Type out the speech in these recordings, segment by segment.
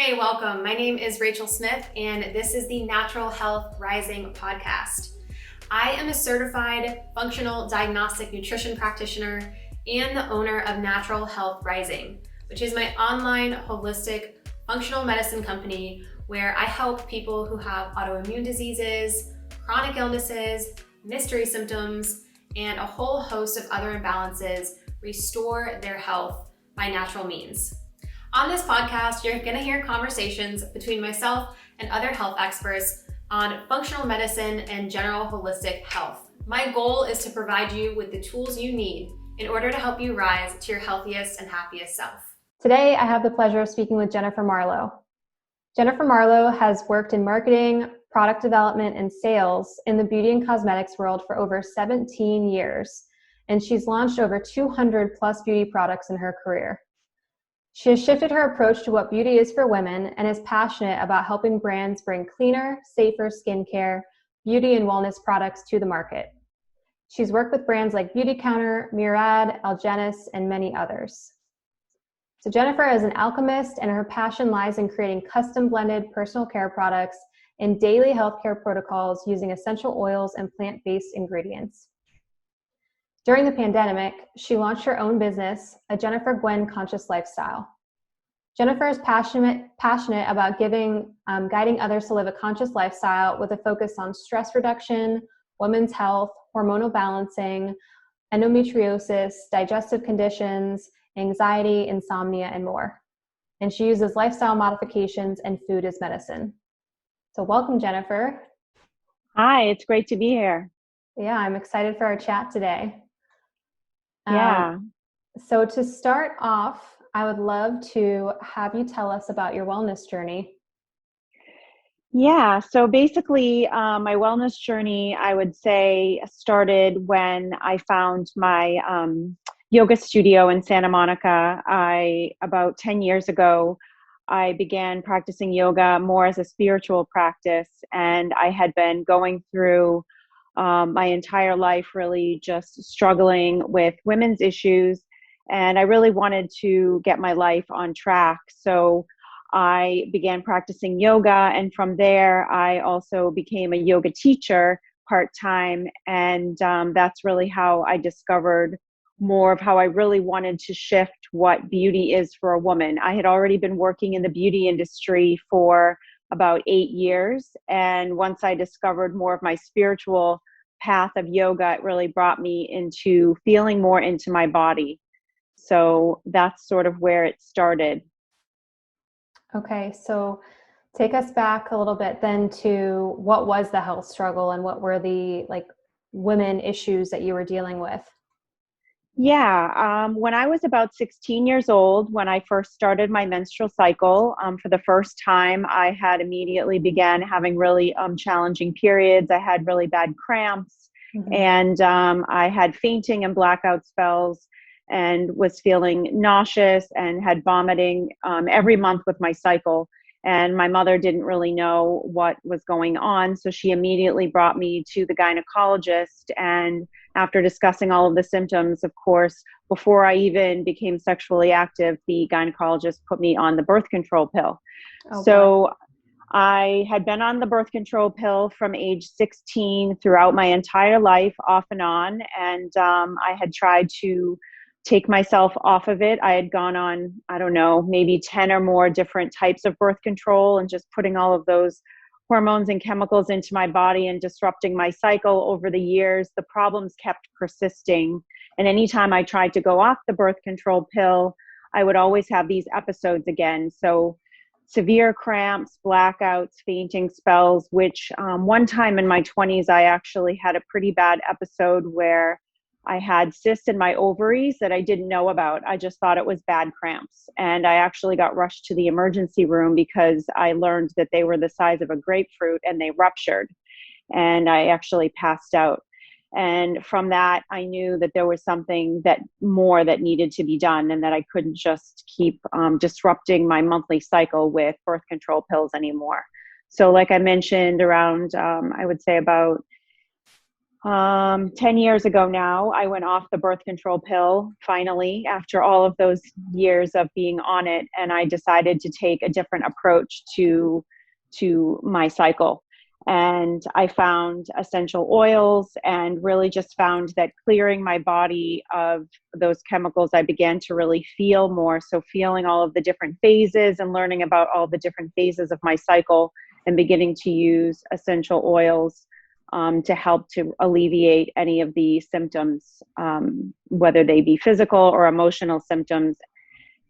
Hey, welcome. My name is Rachel Smith, and this is the Natural Health Rising podcast. I am a certified functional diagnostic nutrition practitioner and the owner of Natural Health Rising, which is my online holistic functional medicine company where I help people who have autoimmune diseases, chronic illnesses, mystery symptoms, and a whole host of other imbalances restore their health by natural means. On this podcast, you're going to hear conversations between myself and other health experts on functional medicine and general holistic health. My goal is to provide you with the tools you need in order to help you rise to your healthiest and happiest self. Today, I have the pleasure of speaking with Jennifer Marlowe. Jennifer Marlowe has worked in marketing, product development, and sales in the beauty and cosmetics world for over 17 years, and she's launched over 200 plus beauty products in her career. She has shifted her approach to what beauty is for women and is passionate about helping brands bring cleaner, safer skincare, beauty, and wellness products to the market. She's worked with brands like Beautycounter, Murad, Algenist, and many others. So Jennifer is an alchemist, and her passion lies in creating custom-blended personal care products and daily healthcare protocols using essential oils and plant-based ingredients. During the pandemic, she launched her own business, a Jennifer Gwen Conscious Lifestyle. Jennifer is passionate about guiding others to live a conscious lifestyle with a focus on stress reduction, women's health, hormonal balancing, endometriosis, digestive conditions, anxiety, insomnia, and more. And she uses lifestyle modifications and food as medicine. So welcome, Jennifer. Hi, it's great to be here. Yeah, I'm excited for our chat today. Yeah. So to start off, I would love to have you tell us about your wellness journey. Yeah. So basically, my wellness journey, I would say, started when I found my yoga studio in Santa Monica. About 10 years ago, I began practicing yoga more as a spiritual practice, and I had been going through my entire life really just struggling with women's issues, and I really wanted to get my life on track. So I began practicing yoga, and from there I also became a yoga teacher part-time, and that's really how I discovered more of how I really wanted to shift what beauty is for a woman. I had already been working in the beauty industry for about 8 years. And once I discovered more of my spiritual path of yoga, it really brought me into feeling more into my body. So that's sort of where it started. Okay, so take us back a little bit then to what was the health struggle and what were the women issues that you were dealing with? Yeah, when I was about 16 years old, when I first started my menstrual cycle, for the first time, I had immediately began having really challenging periods. I had really bad cramps, and I had fainting and blackout spells, and was feeling nauseous and had vomiting every month with my cycle. And my mother didn't really know what was going on, so she immediately brought me to the gynecologist. And after discussing all of the symptoms, of course, before I even became sexually active, the gynecologist put me on the birth control pill. So I had been on the birth control pill from age 16 throughout my entire life, off and on. And I had tried to take myself off of it. I had gone on, I don't know, maybe 10 or more different types of birth control, and just putting all of those hormones and chemicals into my body and disrupting my cycle over the years. The problems kept persisting. And anytime I tried to go off the birth control pill, I would always have these episodes again. So severe cramps, blackouts, fainting spells, which one time in my 20s, I actually had a pretty bad episode where I had cysts in my ovaries that I didn't know about. I just thought it was bad cramps. And I actually got rushed to the emergency room because I learned that they were the size of a grapefruit and they ruptured. And I actually passed out. And from that, I knew that there was something that needed to be done, and that I couldn't just keep disrupting my monthly cycle with birth control pills anymore. So like I mentioned, around, I would say about 10 years ago now, I went off the birth control pill finally after all of those years of being on it. And I decided to take a different approach to my cycle. And I found essential oils and really just found that clearing my body of those chemicals, I began to really feel more. So feeling all of the different phases and learning about all the different phases of my cycle and beginning to use essential oils to help to alleviate any of the symptoms, whether they be physical or emotional symptoms.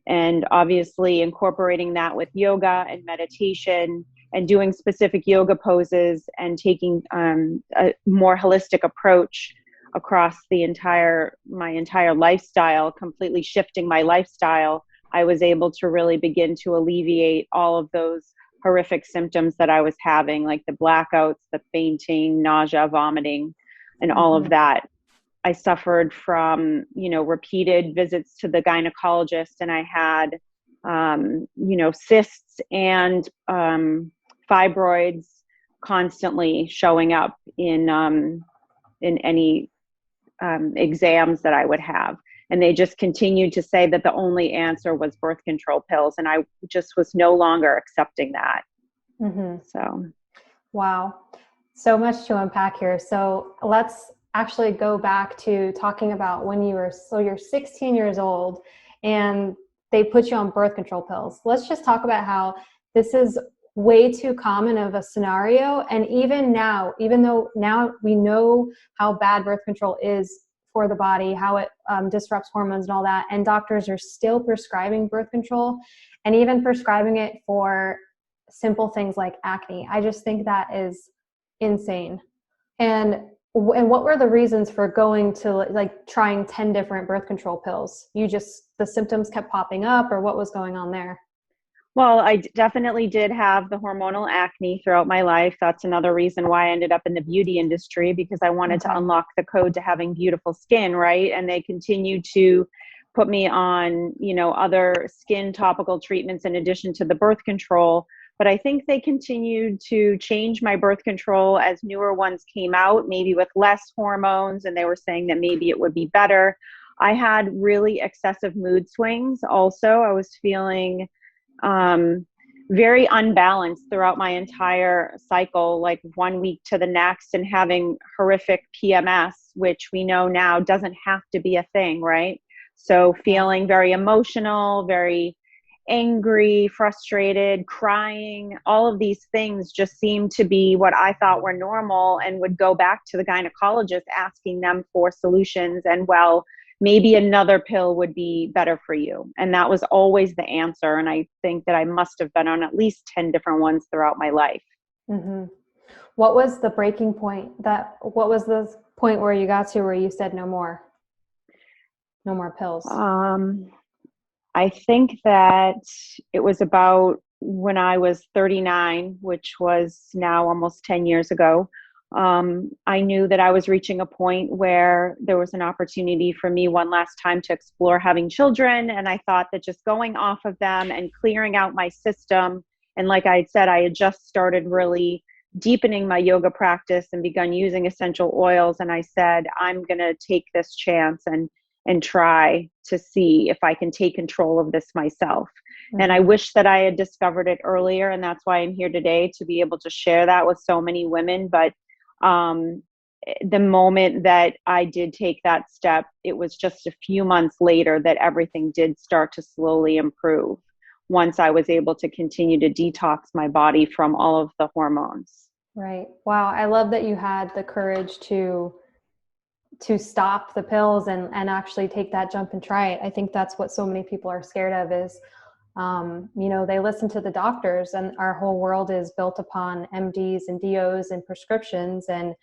And obviously incorporating that with yoga and meditation and doing specific yoga poses and taking a more holistic approach across my entire lifestyle, completely shifting my lifestyle, I was able to really begin to alleviate all of those horrific symptoms that I was having, like the blackouts, the fainting, nausea, vomiting, and all of that. I suffered from, repeated visits to the gynecologist, and I had, cysts and fibroids constantly showing up in any exams that I would have. And they just continued to say that the only answer was birth control pills. And I just was no longer accepting that. So. Wow. So much to unpack here. So let's actually go back to talking about when you're 16 years old and they put you on birth control pills. Let's just talk about how this is way too common of a scenario. And even now, even though now we know how bad birth control is for the body, how it disrupts hormones and all that, and doctors are still prescribing birth control and even prescribing it for simple things like acne. I just think that is insane. And what were the reasons for going to trying 10 different birth control pills? The symptoms kept popping up, or what was going on there? Well, I definitely did have the hormonal acne throughout my life. That's another reason why I ended up in the beauty industry, because I wanted to unlock the code to having beautiful skin, right? And they continued to put me on, other skin topical treatments in addition to the birth control. But I think they continued to change my birth control as newer ones came out, maybe with less hormones, and they were saying that maybe it would be better. I had really excessive mood swings also. I was feeling very unbalanced throughout my entire cycle, like one week to the next, and having horrific PMS, which we know now doesn't have to be a thing, right? So feeling very emotional, very angry, frustrated, crying, all of these things just seemed to be what I thought were normal, and would go back to the gynecologist asking them for solutions. And maybe another pill would be better for you. And that was always the answer. And I think that I must have been on at least 10 different ones throughout my life. What was the breaking point? What was the point where you got to where you said no more pills? I think that it was about when I was 39, which was now almost 10 years ago. I knew that I was reaching a point where there was an opportunity for me one last time to explore having children. And I thought that just going off of them and clearing out my system. And like I said, I had just started really deepening my yoga practice and begun using essential oils. And I said, I'm going to take this chance and try to see if I can take control of this myself. And I wish that I had discovered it earlier. And that's why I'm here today, to be able to share that with so many women. But the moment that I did take that step, it was just a few months later that everything did start to slowly improve, once I was able to continue to detox my body from all of the hormones. Right. Wow. I love that you had the courage to stop the pills and actually take that jump and try it. I think that's what so many people are scared of is, they listen to the doctors, and our whole world is built upon MDs and DOs and prescriptions, and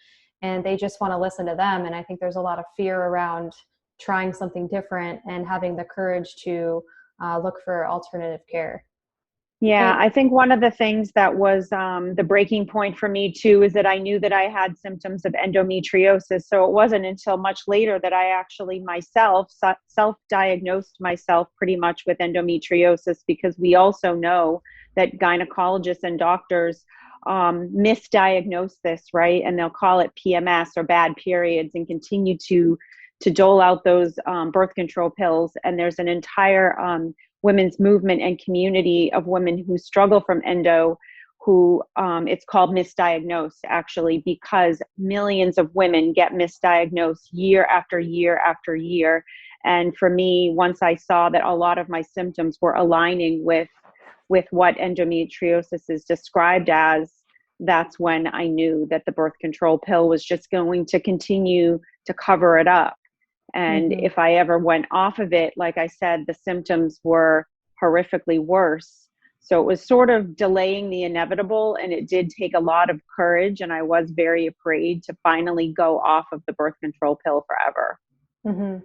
they just want to listen to them. And I think there's a lot of fear around trying something different and having the courage to look for alternative care. Yeah, I think one of the things that was the breaking point for me too is that I knew that I had symptoms of endometriosis. So it wasn't until much later that I actually myself self-diagnosed myself pretty much with endometriosis, because we also know that gynecologists and doctors misdiagnose this, right? And they'll call it PMS or bad periods and continue to dole out those birth control pills. And there's an entire women's movement and community of women who struggle from endo, who it's called misdiagnosed, actually, because millions of women get misdiagnosed year after year after year. And for me, once I saw that a lot of my symptoms were aligning with what endometriosis is described as, that's when I knew that the birth control pill was just going to continue to cover it up. And if I ever went off of it, like I said, the symptoms were horrifically worse. So it was sort of delaying the inevitable, and it did take a lot of courage. And I was very afraid to finally go off of the birth control pill forever. Mm-hmm.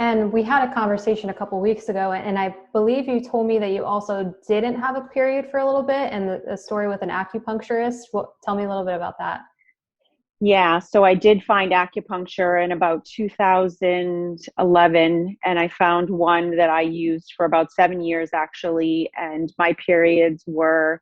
And we had a conversation a couple weeks ago, and I believe you told me that you also didn't have a period for a little bit, and the story with an acupuncturist. Tell me a little bit about that. Yeah, so I did find acupuncture in about 2011, and I found one that I used for about 7 years, actually, and my periods were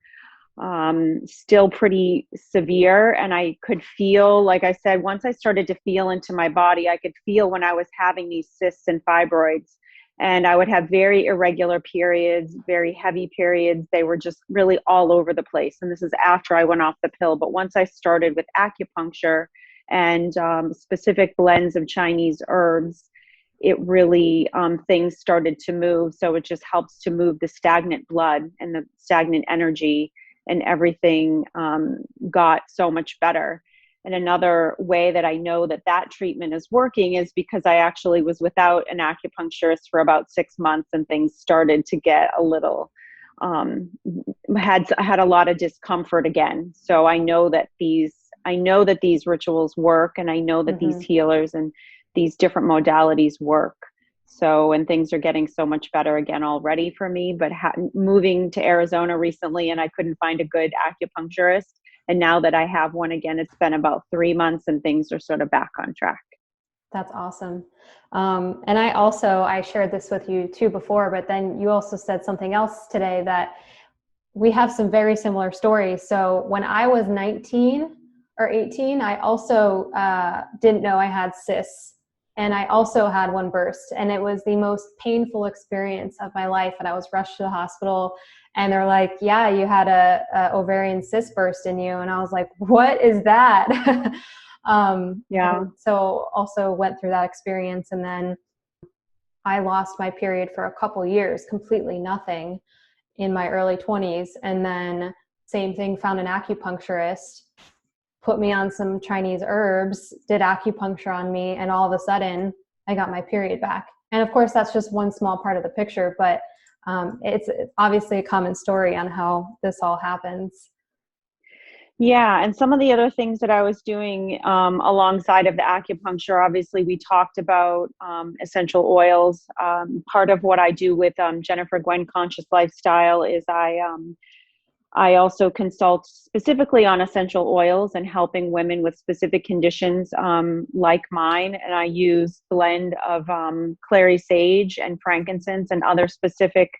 still pretty severe. And I could feel, like I said, once I started to feel into my body, I could feel when I was having these cysts and fibroids, and I would have very irregular periods, very heavy periods. They were just really all over the place. And this is after I went off the pill. But once I started with acupuncture and specific blends of Chinese herbs, it really, things started to move. So it just helps to move the stagnant blood and the stagnant energy, and everything got so much better. And another way that I know that that treatment is working is because I actually was without an acupuncturist for about 6 months, and things started to get a little, had a lot of discomfort again. So I know that these rituals work, and I know that these healers and these different modalities work. So, and things are getting so much better again already for me, but moving to Arizona recently, and I couldn't find a good acupuncturist. And now that I have one again, it's been about 3 months, and things are sort of back on track. That's awesome. And I shared this with you too before, but then you also said something else today, that we have some very similar stories. So when I was 19 or 18, I also didn't know I had cysts. And I also had one burst, and it was the most painful experience of my life. And I was rushed to the hospital, and they're like, yeah, you had a ovarian cyst burst in you. And I was like, what is that? Yeah. So also went through that experience. And then I lost my period for a couple years, completely nothing, in my early 20s. And then same thing, found an acupuncturist, put me on some Chinese herbs, did acupuncture on me, and all of a sudden I got my period back. And of course, that's just one small part of the picture, but it's obviously a common story on how this all happens. Yeah. And some of the other things that I was doing alongside of the acupuncture, obviously we talked about essential oils. Part of what I do with Jennifer Gwen Conscious Lifestyle is I also consult specifically on essential oils and helping women with specific conditions like mine. And I use blend of clary sage and frankincense and other specific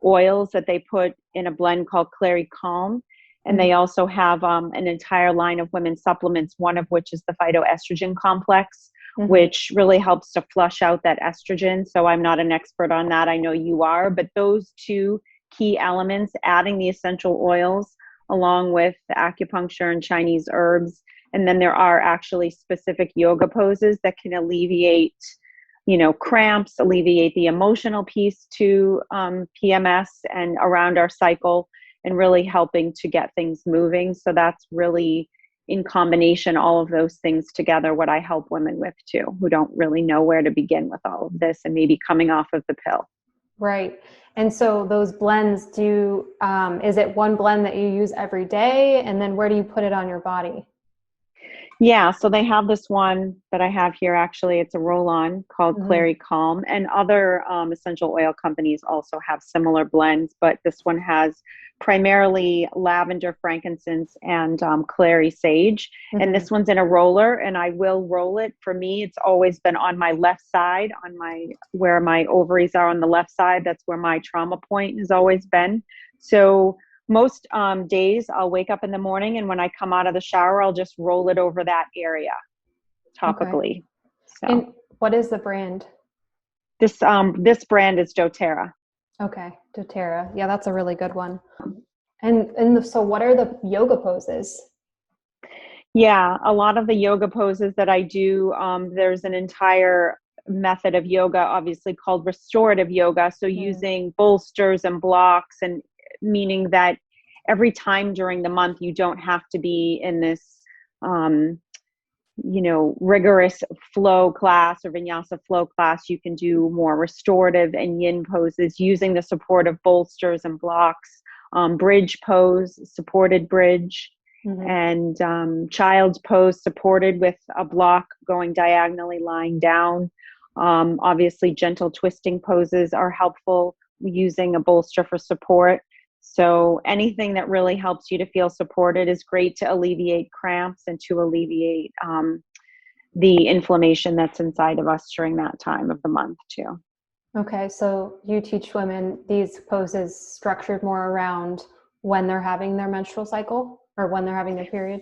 oils that they put in a blend called Clary Calm. And they also have an entire line of women's supplements, one of which is the phytoestrogen complex, which really helps to flush out that estrogen. So I'm not an expert on that. I know you are, but those two key elements, adding the essential oils along with the acupuncture and Chinese herbs. And then there are actually specific yoga poses that can alleviate, cramps, alleviate the emotional piece to PMS and around our cycle, and really helping to get things moving. So that's really, in combination, all of those things together, what I help women with too, who don't really know where to begin with all of this and maybe coming off of the pill. Right. And so those blends, is it one blend that you use every day? And then where do you put it on your body? Yeah. So they have this one that I have here. Actually, it's a roll-on called Clary Calm, and other essential oil companies also have similar blends, but this one has primarily lavender, frankincense, and clary sage. And this one's in a roller, and I will roll it. For me, it's always been on my left side, where my ovaries are on the left side. That's where my trauma point has always been. So most days I'll wake up in the morning, and when I come out of the shower, I'll just roll it over that area topically. Okay. So And what is the brand? this brand is doTERRA. Okay, doTERRA. Yeah, that's a really good one. And so what are the yoga poses? Yeah, a lot of the yoga poses that I do, there's an entire method of yoga, obviously called restorative yoga. So using bolsters and blocks, and meaning that every time during the month, you don't have to be in this, rigorous flow class or vinyasa flow class. You can do more restorative and yin poses using the support of bolsters and blocks, bridge pose, supported bridge. And child's pose supported with a block going diagonally lying down. Obviously, gentle twisting poses are helpful using a bolster for support. So anything that really helps you to feel supported is great to alleviate cramps and to alleviate the inflammation that's inside of us during that time of the month too. Okay, so you teach women these poses structured more around when they're having their menstrual cycle or when they're having their period?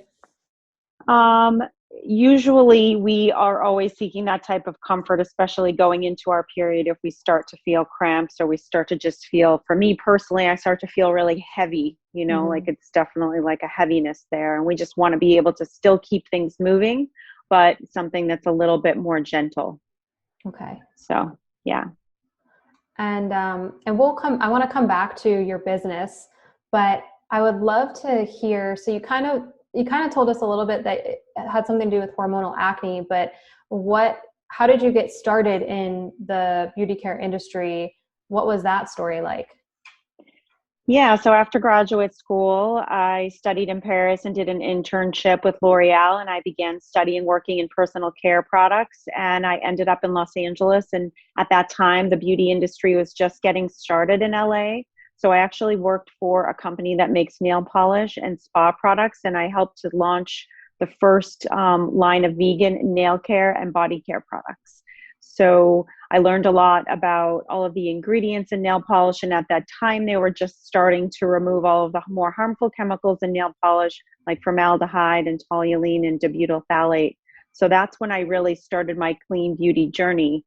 Usually we are always seeking that type of comfort, especially going into our period. If we start to feel cramps or we start to just feel, for me personally, I start to feel really heavy, like it's definitely like a heaviness there. And we just want to be able to still keep things moving, but something that's a little bit more gentle. Okay. So, yeah. And I want to come back to your business, but I would love to hear, so you kind of told us a little bit that it had something to do with hormonal acne, but how did you get started in the beauty care industry? What was that story like? Yeah, so after graduate school, I studied in Paris and did an internship with L'Oreal, and I began studying working in personal care products, and I ended up in Los Angeles. And at that time, the beauty industry was just getting started in LA. So I actually worked for a company that makes nail polish and spa products, and I helped to launch the first line of vegan nail care and body care products. So I learned a lot about all of the ingredients in nail polish, and at that time they were just starting to remove all of the more harmful chemicals in nail polish, like formaldehyde and toluene and dibutyl phthalate. So that's when I really started my clean beauty journey.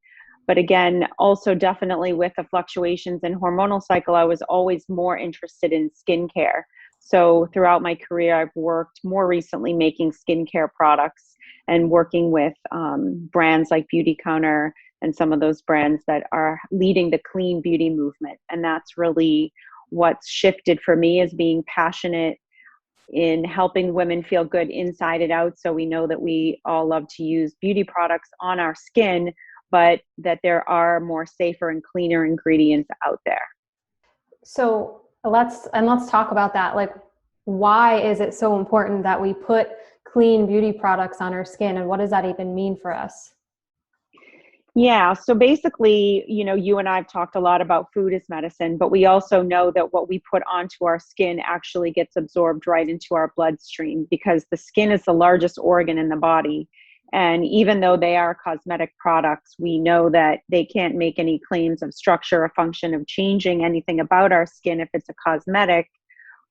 But again, also definitely with the fluctuations in hormonal cycle, I was always more interested in skincare. So throughout my career, I've worked more recently making skincare products and working with brands like Beauty Counter and some of those brands that are leading the clean beauty movement. And that's really what's shifted for me, is being passionate in helping women feel good inside and out. So we know that we all love to use beauty products on our skin, but that there are more safer and cleaner ingredients out there. So let's talk about that. Like, why is it so important that we put clean beauty products on our skin, and what does that even mean for us? Yeah, so basically, you and I have talked a lot about food as medicine, but we also know that what we put onto our skin actually gets absorbed right into our bloodstream, because the skin is the largest organ in the body. And even though they are cosmetic products, we know that they can't make any claims of structure or function of changing anything about our skin if it's a cosmetic.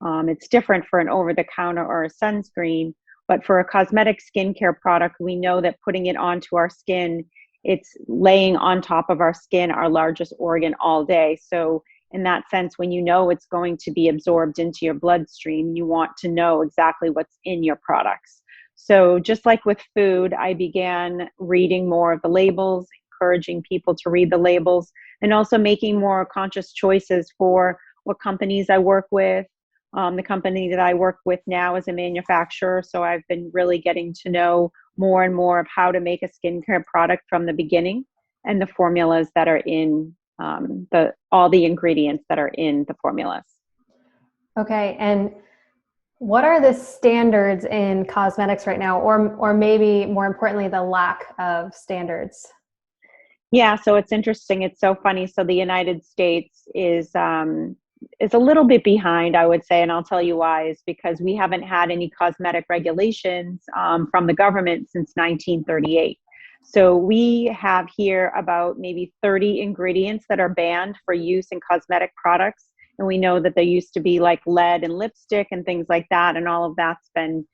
It's different for an over-the-counter or a sunscreen. But for a cosmetic skincare product, we know that putting it onto our skin, it's laying on top of our skin, our largest organ, all day. So in that sense, when you know it's going to be absorbed into your bloodstream, you want to know exactly what's in your products. So just like with food, I began reading more of the labels, encouraging people to read the labels, and also making more conscious choices for what companies I work with. The company that I work with now is a manufacturer, so I've been really getting to know more and more of how to make a skincare product from the beginning, and the formulas that are in all the ingredients that are in the formulas. Okay, and what are the standards in cosmetics right now, or maybe more importantly, the lack of standards? Yeah, so it's interesting. It's so funny. So the United States is a little bit behind, I would say, and I'll tell you why. Is because we haven't had any cosmetic regulations from the government since 1938. So we have here about maybe 30 ingredients that are banned for use in cosmetic products. And we know that there used to be like lead in lipstick and things like that, and all of that's been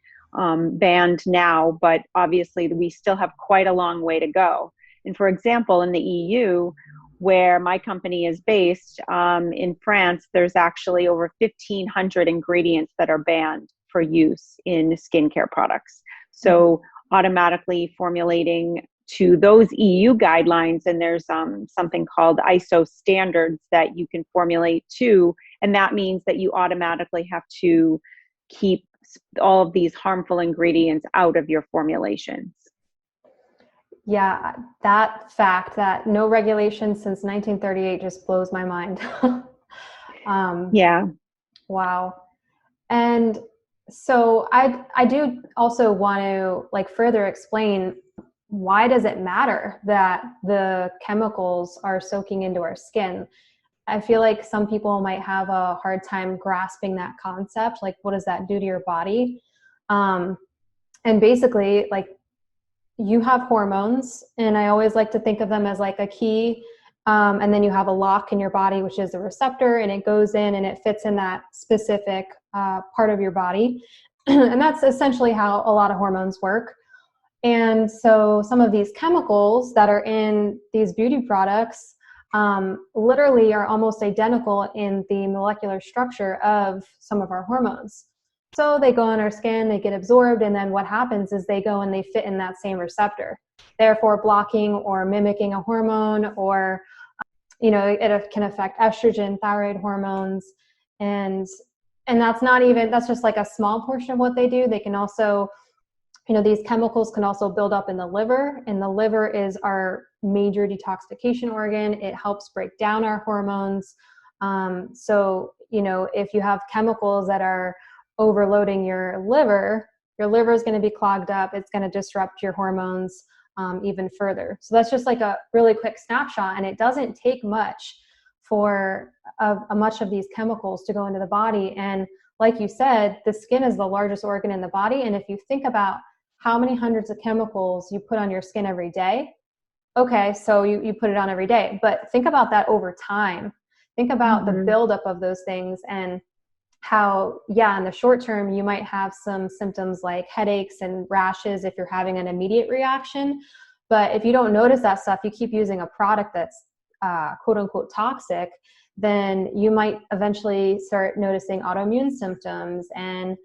banned now, but obviously we still have quite a long way to go. And for example, in the EU, where my company is based, in France, there's actually over 1,500 ingredients that are banned for use in skincare products. So automatically formulating to those EU guidelines, and there's something called ISO standards that you can formulate to, and that means that you automatically have to keep all of these harmful ingredients out of your formulations. Yeah, that fact that no regulation since 1938 just blows my mind. Yeah. Wow. And so I do also want to like further explain, why does it matter that the chemicals are soaking into our skin? I feel like some people might have a hard time grasping that concept. Like, what does that do to your body? And basically, like, you have hormones, and I always like to think of them as like a key. And then you have a lock in your body, which is a receptor, and it goes in and it fits in that specific part of your body. And that's essentially how a lot of hormones work. And so some of these chemicals that are in these beauty products literally are almost identical in the molecular structure of some of our hormones. So they go on our skin, they get absorbed, and then what happens is they go and they fit in that same receptor, therefore blocking or mimicking a hormone, or it can affect estrogen, thyroid hormones, and that's just like a small portion of what they do. They can also, these chemicals can also build up in the liver, and the liver is our major detoxification organ. It helps break down our hormones. So if you have chemicals that are overloading your liver is going to be clogged up. It's going to disrupt your hormones even further. So that's just like a really quick snapshot, and it doesn't take much for much of these chemicals to go into the body. And like you said, the skin is the largest organ in the body, and if you think about how many hundreds of chemicals you put on your skin every day, okay, so you put it on every day, but think about that over time. Think about the buildup of those things, and how, in the short term, you might have some symptoms like headaches and rashes if you're having an immediate reaction. But if you don't notice that stuff, you keep using a product that's quote unquote toxic, then you might eventually start noticing autoimmune symptoms and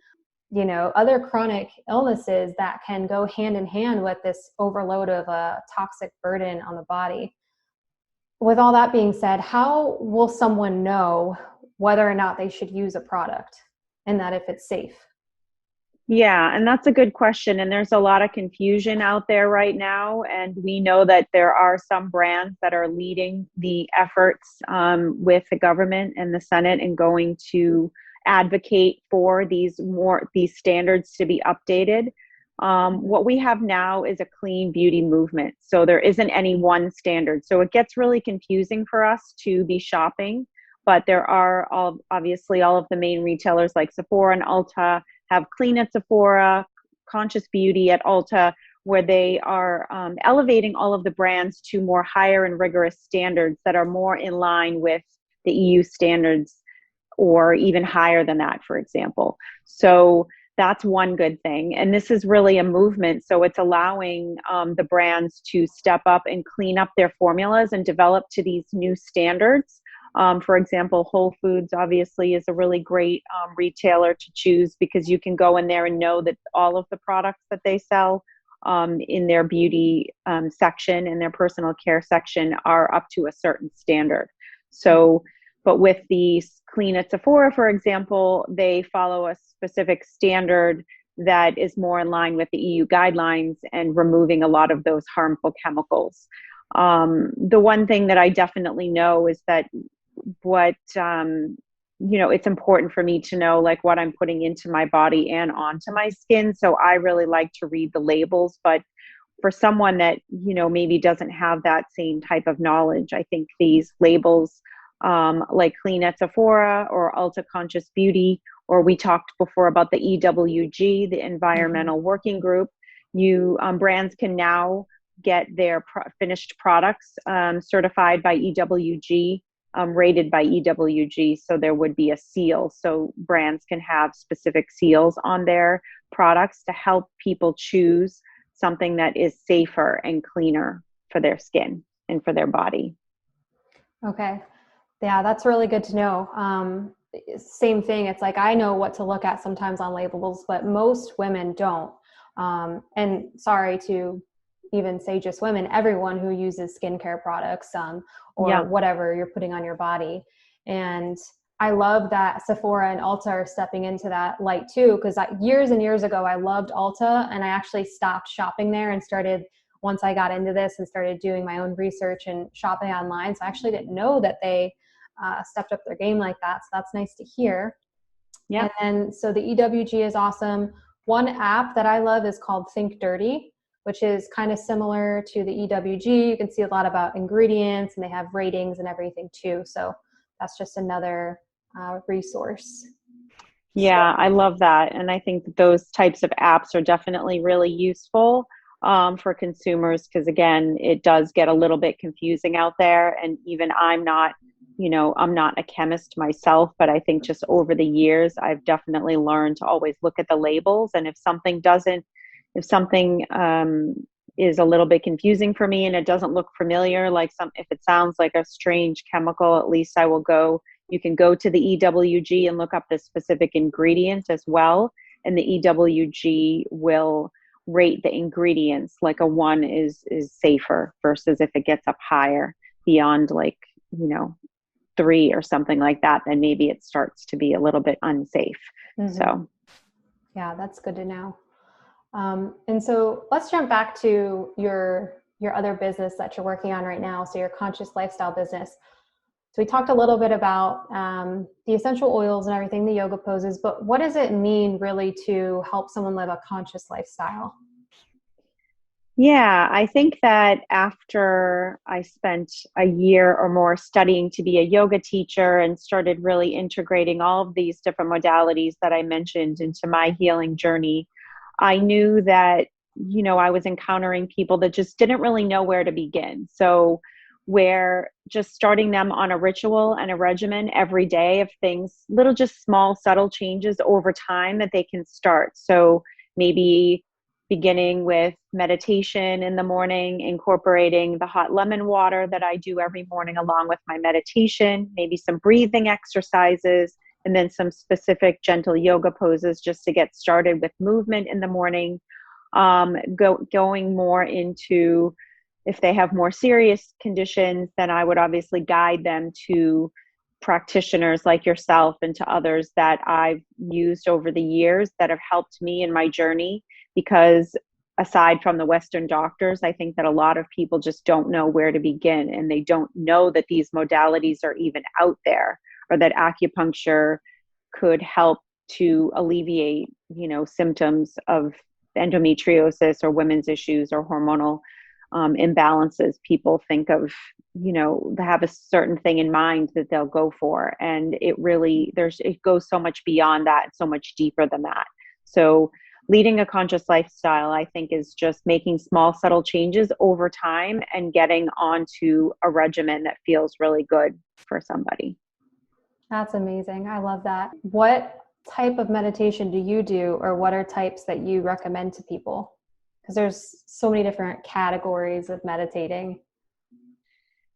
other chronic illnesses that can go hand in hand with this overload of a toxic burden on the body. With all that being said, how will someone know whether or not they should use a product, and that if it's safe? Yeah, and that's a good question. And there's a lot of confusion out there right now. And we know that there are some brands that are leading the efforts with the government and the Senate and going to advocate for these standards to be updated. What we have now is a clean beauty movement. So there isn't any one standard. So it gets really confusing for us to be shopping. But there are obviously all of the main retailers like Sephora and Ulta have Clean at Sephora, Conscious Beauty at Ulta, where they are elevating all of the brands to more higher and rigorous standards that are more in line with the EU standards, or even higher than that, for example. So that's one good thing. And this is really a movement. So it's allowing the brands to step up and clean up their formulas and develop to these new standards. For example, Whole Foods obviously is a really great retailer to choose, because you can go in there and know that all of the products that they sell in their beauty section, in their personal care section, are up to a certain standard. So, but with the Clean at Sephora, for example, they follow a specific standard that is more in line with the EU guidelines and removing a lot of those harmful chemicals. The one thing that I definitely know is that it's important for me to know like what I'm putting into my body and onto my skin. So I really like to read the labels, but for someone that, maybe doesn't have that same type of knowledge, I think these labels like Clean at Sephora or Ulta Conscious Beauty, or we talked before about the EWG, the Environmental Working Group, brands can now get their finished products certified by EWG rated by EWG. So there would be a seal. So brands can have specific seals on their products to help people choose something that is safer and cleaner for their skin and for their body. Okay. Yeah, that's really good to know. Same thing. It's like, I know what to look at sometimes on labels, but most women don't. And sorry to even say just women, everyone who uses skincare products, or whatever you're putting on your body. And I love that Sephora and Ulta are stepping into that light too, because years and years ago, I loved Ulta, and I actually stopped shopping there and started, once I got into this and started doing my own research and shopping online. So I actually didn't know that they stepped up their game like that. So that's nice to hear. Yeah. And so the EWG is awesome. One app that I love is called Think Dirty, which is kind of similar to the EWG. You can see a lot about ingredients, and they have ratings and everything too. So that's just another resource. Yeah, I love that. And I think that those types of apps are definitely really useful for consumers, because again, it does get a little bit confusing out there. And even I'm not a chemist myself, but I think just over the years, I've definitely learned to always look at the labels. And if something is a little bit confusing for me and it doesn't look familiar, if it sounds like a strange chemical, at least you can go to the EWG and look up the specific ingredient as well. And the EWG will rate the ingredients, like a 1 is safer versus if it gets up higher beyond 3 or something like that, then maybe it starts to be a little bit unsafe. Mm-hmm. So yeah, that's good to know. And so let's jump back to your other business that you're working on right now. So your conscious lifestyle business. So we talked a little bit about the essential oils and everything, the yoga poses, but what does it mean really to help someone live a conscious lifestyle? Yeah, I think that after I spent a year or more studying to be a yoga teacher and started really integrating all of these different modalities that I mentioned into my healing journey, I knew that, I was encountering people that just didn't really know where to begin. So where just starting them on a ritual and a regimen every day of things, little, just small, subtle changes over time that they can start. So maybe beginning with meditation in the morning, incorporating the hot lemon water that I do every morning along with my meditation, maybe some breathing exercises, and then some specific gentle yoga poses just to get started with movement in the morning. Going more into, if they have more serious conditions, then I would obviously guide them to practitioners like yourself and to others that I've used over the years that have helped me in my journey. Because aside from the Western doctors, I think that a lot of people just don't know where to begin, and they don't know that these modalities are even out there, or that acupuncture could help to alleviate, symptoms of endometriosis or women's issues or hormonal imbalances. People think of, they have a certain thing in mind that they'll go for. And it goes so much beyond that, so much deeper than that. So leading a conscious lifestyle, I think, is just making small, subtle changes over time and getting onto a regimen that feels really good for somebody. That's amazing. I love that. What type of meditation do you do, or what are types that you recommend to people? Because there's so many different categories of meditating.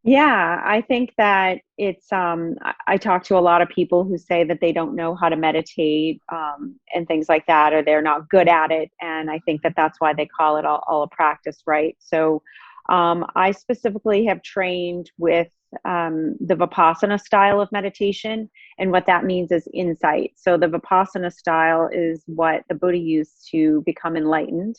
Yeah, I think that it's, I talk to a lot of people who say that they don't know how to meditate and things like that, or they're not good at it. And I think that that's why they call it all a practice, right? So I specifically have trained with the Vipassana style of meditation. And what that means is insight. So the Vipassana style is what the Buddha used to become enlightened.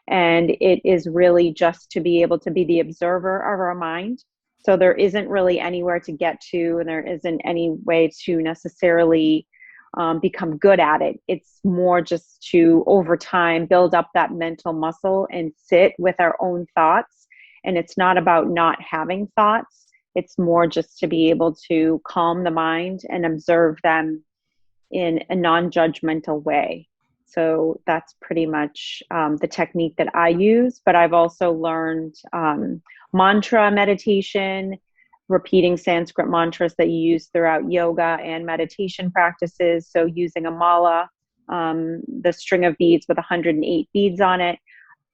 And it is really just to be able to be the observer of our mind. So there isn't really anywhere to get to, and there isn't any way to necessarily become good at it. It's more just to, over time, build up that mental muscle and sit with our own thoughts. And it's not about not having thoughts. It's more just to be able to calm the mind and observe them in a non-judgmental way. So that's pretty much the technique that I use. But I've also learned mantra meditation, repeating Sanskrit mantras that you use throughout yoga and meditation practices. So using a mala, the string of beads with 108 beads on it,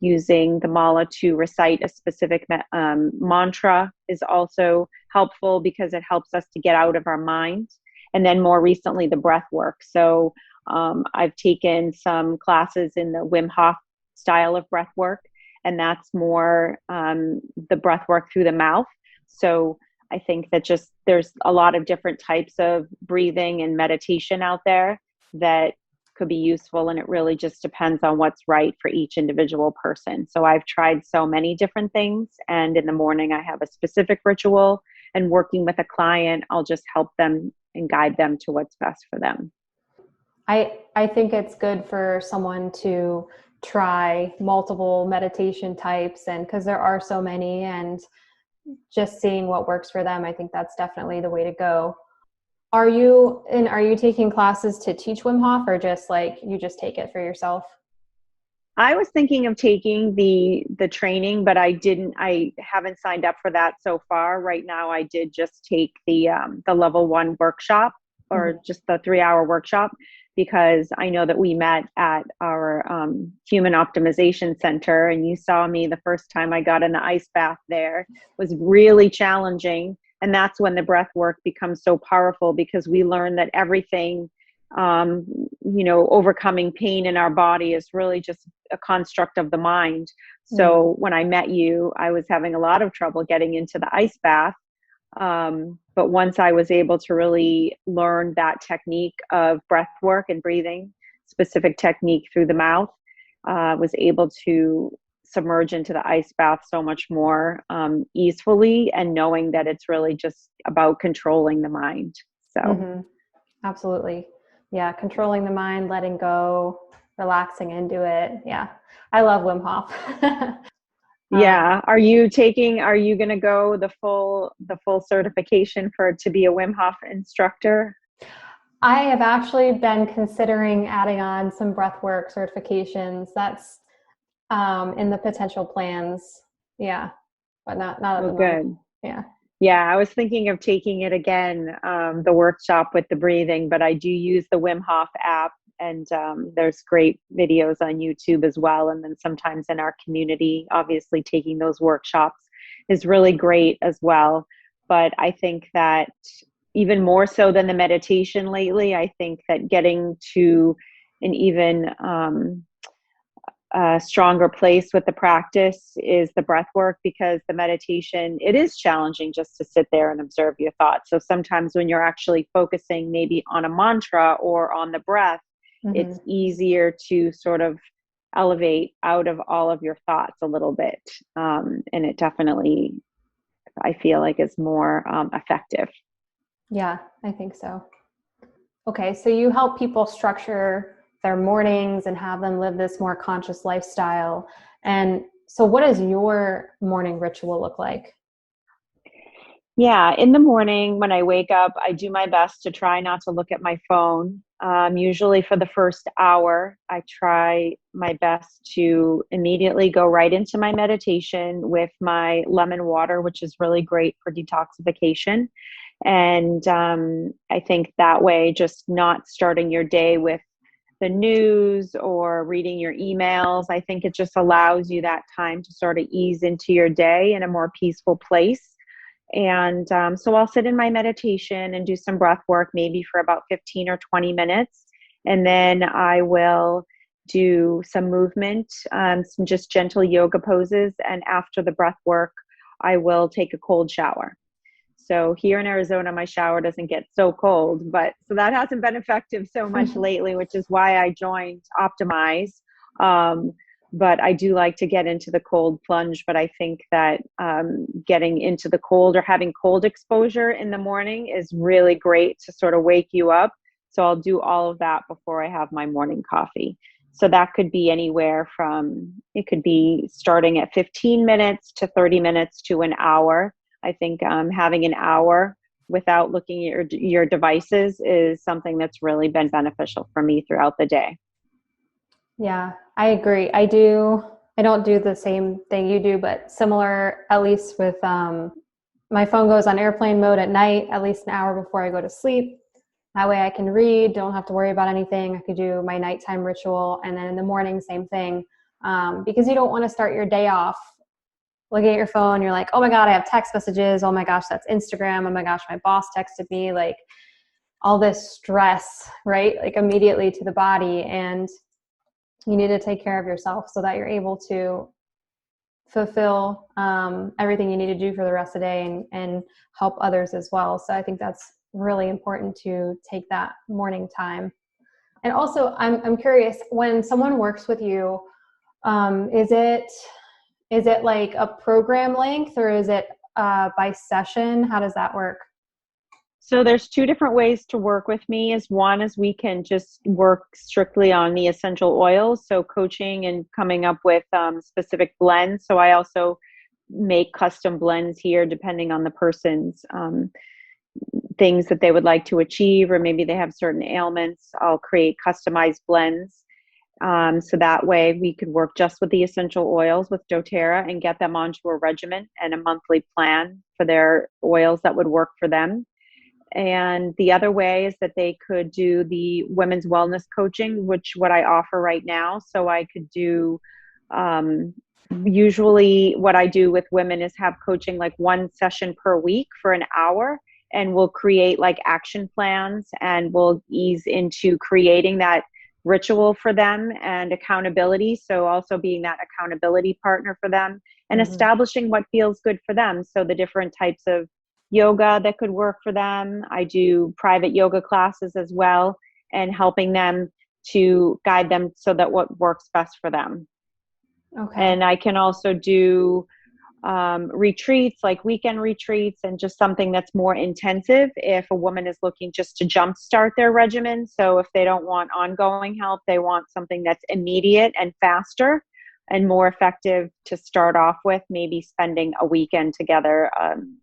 using the mala to recite a specific mantra is also helpful because it helps us to get out of our mind. And then more recently, the breath work. So I've taken some classes in the Wim Hof style of breath work, and that's more the breath work through the mouth. So I think that just there's a lot of different types of breathing and meditation out there that could be useful, and it really just depends on what's right for each individual person. So I've tried so many different things, and in the morning I have a specific ritual, and working with a client, I'll just help them and guide them to what's best for them. I think it's good for someone to try multiple meditation types, and because there are so many, and just seeing what works for them, I think that's definitely the way to go. Are you taking classes to teach Wim Hof, or just like you just take it for yourself? I was thinking of taking the training, but I haven't signed up for that so far. Right now, I did just take the level 1 workshop, or just the 3-hour workshop, because I know that we met at our Human Optimization Center, and you saw me the first time I got in the ice bath there. It was really challenging. And that's when the breath work becomes so powerful, because we learn that everything, overcoming pain in our body is really just a construct of the mind. So when I met you, I was having a lot of trouble getting into the ice bath. But once I was able to really learn that technique of breath work and breathing, specific technique through the mouth, was able to submerge into the ice bath so much more easily, and knowing that it's really just about controlling the mind. So Absolutely. Yeah. Controlling the mind, letting go, relaxing into it. Yeah. I love Wim Hof. Yeah. Are you going to go the full certification to be a Wim Hof instructor? I have actually been considering adding on some breathwork certifications. That's in the potential plans. Yeah. But not at the moment. Good. Yeah. Yeah. I was thinking of taking it again, the workshop with the breathing, but I do use the Wim Hof app, and there's great videos on YouTube as well. And then sometimes in our community, obviously taking those workshops is really great as well. But I think that even more so than the meditation lately, I think that getting to an even stronger place with the practice is the breath work, because the meditation, it is challenging just to sit there and observe your thoughts. So sometimes when you're actually focusing maybe on a mantra or on the breath, it's easier to sort of elevate out of all of your thoughts a little bit. And it definitely, I feel like, is more effective. Yeah, I think so. Okay, so you help people structure their mornings and have them live this more conscious lifestyle. And so what does your morning ritual look like? Yeah, in the morning when I wake up, I do my best to try not to look at my phone. Usually for the first hour, I try my best to immediately go right into my meditation with my lemon water, which is really great for detoxification. And I think that way, just not starting your day with the news or reading your emails, I think it just allows you that time to sort of ease into your day in a more peaceful place. And so I'll sit in my meditation and do some breath work, maybe for about 15 or 20 minutes. And then I will do some movement, some just gentle yoga poses. And after the breath work, I will take a cold shower. So here in Arizona, my shower doesn't get so cold, but so that hasn't been effective so much lately, which is why I joined Optimize. But I do like to get into the cold plunge. But I think that getting into the cold or having cold exposure in the morning is really great to sort of wake you up. So I'll do all of that before I have my morning coffee. So that could be anywhere from, it could be starting at 15 minutes to 30 minutes to an hour. I think having an hour without looking at your devices is something that's really been beneficial for me throughout the day. Yeah, I agree. I don't do the same thing you do, but similar, at least with my phone goes on airplane mode at night, at least an hour before I go to sleep. That way I can read, don't have to worry about anything. I could do my nighttime ritual. And then in the morning, same thing. Because you don't want to start your day off looking at your phone. You're like, oh my God, I have text messages. Oh my gosh, that's Instagram. Oh my gosh, my boss texted me. Like all this stress, right? Like immediately to the body. And you need to take care of yourself so that you're able to fulfill everything you need to do for the rest of the day and help others as well. So I think that's really important to take that morning time. And also I'm curious, when someone works with you, is it like a program length or is it by session? How does that work? So there's two different ways to work with me. One is we can just work strictly on the essential oils, so coaching and coming up with specific blends. So I also make custom blends here depending on the person's things that they would like to achieve, or maybe they have certain ailments. I'll create customized blends. So that way we could work just with the essential oils with doTERRA and get them onto a regimen and a monthly plan for their oils that would work for them. And the other way is that they could do the women's wellness coaching, which what I offer right now. So I could do, usually what I do with women is have coaching like one session per week for an hour, and we'll create like action plans and we'll ease into creating that ritual for them and accountability. So also being that accountability partner for them and establishing what feels good for them. So the different types of yoga that could work for them. I do private yoga classes as well, and helping them to guide them so that what works best for them. Okay. And I can also do retreats, like weekend retreats, and just something that's more intensive if a woman is looking just to jumpstart their regimen. So if they don't want ongoing help, they want something that's immediate and faster and more effective to start off with, maybe spending a weekend together,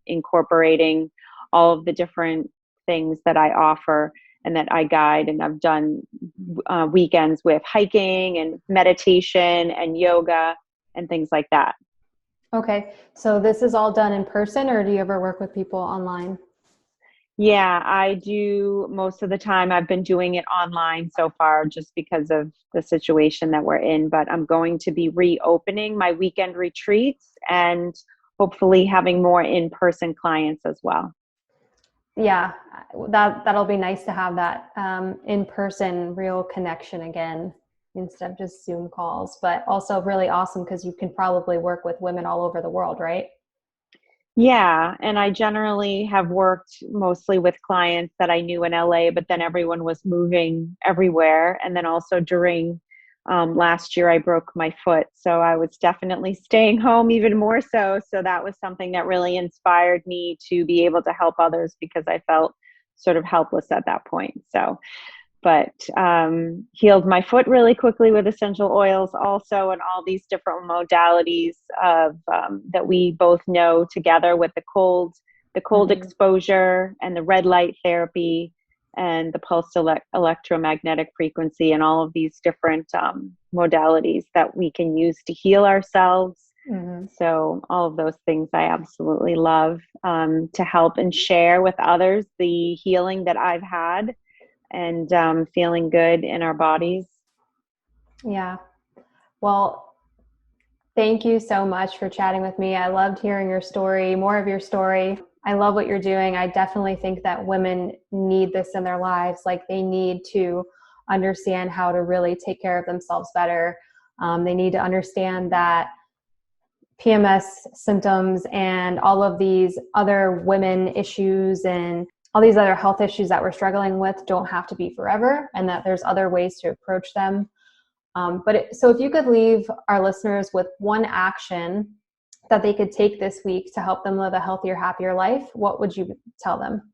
incorporating all of the different things that I offer and that I guide. And I've done weekends with hiking and meditation and yoga and things like that. Okay. So this is all done in person, or do you ever work with people online? Yeah, I do most of the time. I've been doing it online so far just because of the situation that we're in, but I'm going to be reopening my weekend retreats and hopefully having more in-person clients as well. Yeah, that'll be nice to have that in-person real connection again instead of just Zoom calls, but also really awesome because you can probably work with women all over the world, right? Yeah, and I generally have worked mostly with clients that I knew in LA, but then everyone was moving everywhere. And then also during last year, I broke my foot. So I was definitely staying home even more so. So that was something that really inspired me to be able to help others because I felt sort of helpless at that point. So, but healed my foot really quickly with essential oils also, and all these different modalities of that we both know together with the cold exposure and the red light therapy and the pulsed electromagnetic frequency and all of these different modalities that we can use to heal ourselves. So all of those things I absolutely love to help and share with others the healing that I've had and feeling good in our bodies. Yeah. Well, thank you so much for chatting with me. I loved hearing your story, more of your story. I love what you're doing. I definitely think that women need this in their lives. Like they need to understand how to really take care of themselves better. They need to understand that PMS symptoms and all of these other women issues and all these other health issues that we're struggling with don't have to be forever, and that there's other ways to approach them. So if you could leave our listeners with one action that they could take this week to help them live a healthier, happier life, what would you tell them?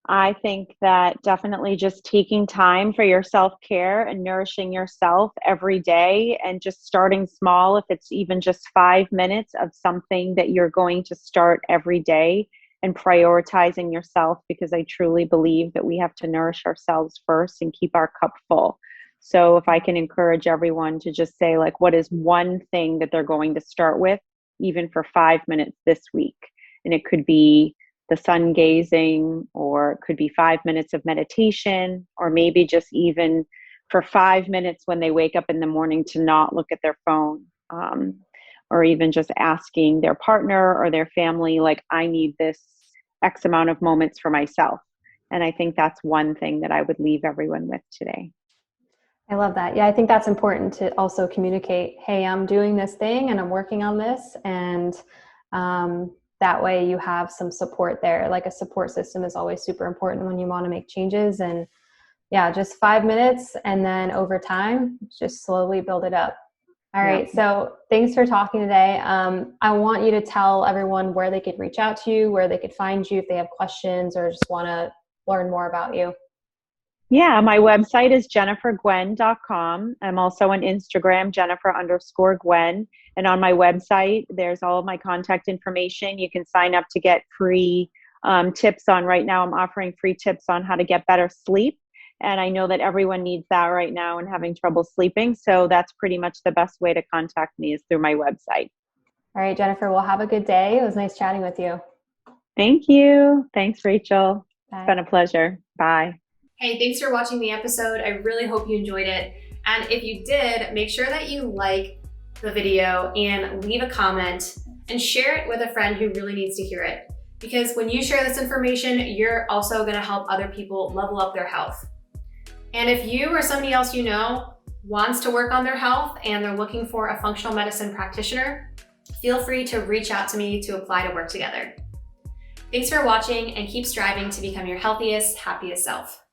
I think that definitely just taking time for your self-care and nourishing yourself every day, and just starting small, if it's even just 5 minutes of something that you're going to start every day, and prioritizing yourself, because I truly believe that we have to nourish ourselves first and keep our cup full. So if I can encourage everyone to just say, like, what is one thing that they're going to start with even for 5 minutes this week. And it could be the sun gazing, or it could be 5 minutes of meditation, or maybe just even for 5 minutes when they wake up in the morning to not look at their phone, or even just asking their partner or their family, like, I need this X amount of moments for myself. And I think that's one thing that I would leave everyone with today. I love that. Yeah, I think that's important to also communicate, hey, I'm doing this thing and I'm working on this. And that way you have some support there. Like, a support system is always super important when you want to make changes. And yeah, just 5 minutes, and then over time, just slowly build it up. All right. Yeah. So thanks for talking today. I want you to tell everyone where they could reach out to you, where they could find you if they have questions or just want to learn more about you. Yeah, my website is jennifergwen.com. I'm also on Instagram, Jennifer_Gwen. And on my website, there's all of my contact information. You can sign up to get free tips on, right now I'm offering free tips on how to get better sleep. And I know that everyone needs that right now and having trouble sleeping. So that's pretty much the best way to contact me, is through my website. All right, Jennifer, well, have a good day. It was nice chatting with you. Thank you. Thanks, Rachel. Bye. It's been a pleasure. Bye. Hey, thanks for watching the episode. I really hope you enjoyed it. And if you did, make sure that you like the video and leave a comment and share it with a friend who really needs to hear it. Because when you share this information, you're also gonna help other people level up their health. And if you or somebody else you know wants to work on their health and they're looking for a functional medicine practitioner, feel free to reach out to me to apply to work together. Thanks for watching, and keep striving to become your healthiest, happiest self.